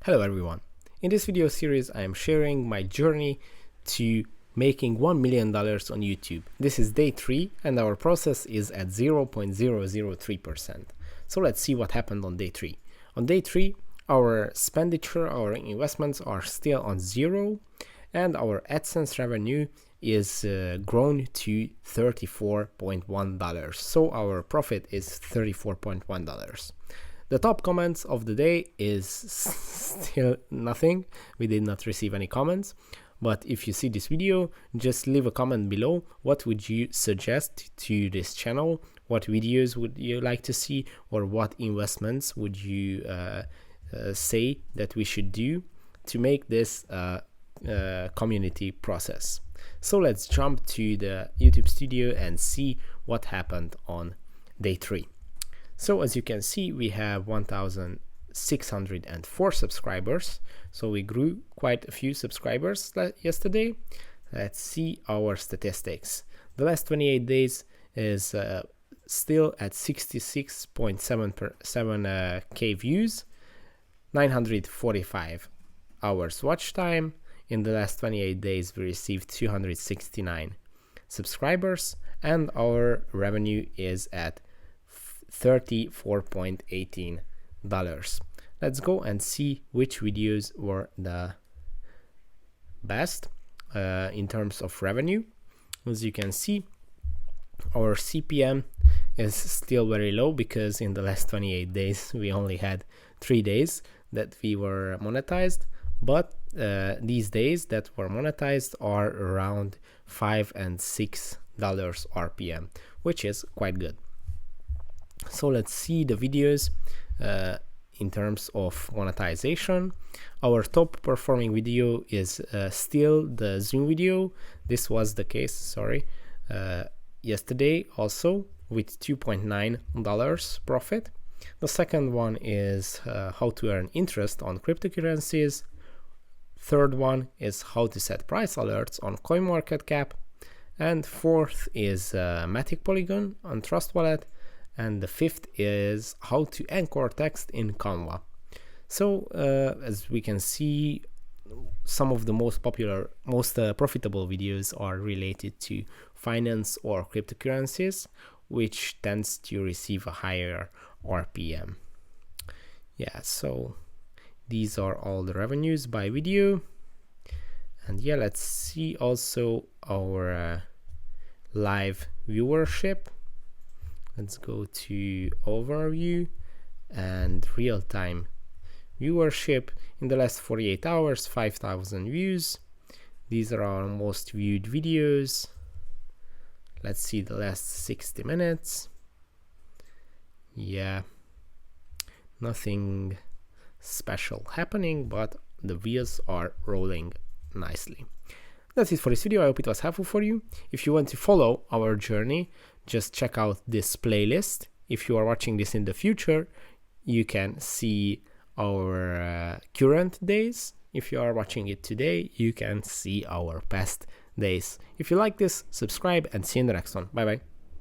Hello everyone. In this video series I am sharing my journey to making $1 million on YouTube. This is day 3 and our process is at 0.003%. So let's see what happened on day 3. On day 3 our expenditure, our investments are still on zero and our AdSense revenue is grown to $34.1. So our profit is $34.1. The top comments of the day is still nothing. We did not receive any comments. But if you see this video, just leave a comment below. What would you suggest to this channel? What videos would you like to see? Or what investments would you say that we should do to make this community process? So let's jump to the YouTube studio and see what happened on day 3. So as you can see, we have 1,604 subscribers. So we grew quite a few subscribers yesterday. Let's see our statistics. The last 28 days is still at 66.7K views, 945 hours watch time. In the last 28 days, we received 269 subscribers and our revenue is at $34.18. Let's go and see which videos were the best in terms of revenue. As you can see, our CPM is still very low because in the last 28 days we only had 3 days that we were monetized, but these days that were monetized are around $5 and $6 RPM, which is quite good. So let's see the videos in terms of monetization. Our top performing video is still the Zoom video. This was the case, yesterday also with $2.9 profit. The second one is how to earn interest on cryptocurrencies. Third one is how to set price alerts on CoinMarketCap. And fourth is Matic Polygon on Trust Wallet. And the fifth is how to anchor text in Canva. So as we can see, some of the most popular, most profitable videos are related to finance or cryptocurrencies, which tends to receive a higher RPM. Yeah, so these are all the revenues by video. And yeah, let's see also our live viewership. Let's go to overview and real-time viewership. In the last 48 hours, 5,000 views. These are our most viewed videos. Let's see the last 60 minutes. Yeah, nothing special happening, but the wheels are rolling nicely. That's it for this video. I hope it was helpful for you. If you want to follow our journey, just check out this playlist. If you are watching this in the future, you can see our current days. If you are watching it today, you can see our past days. If you like this, subscribe and see you in the next one. Bye bye.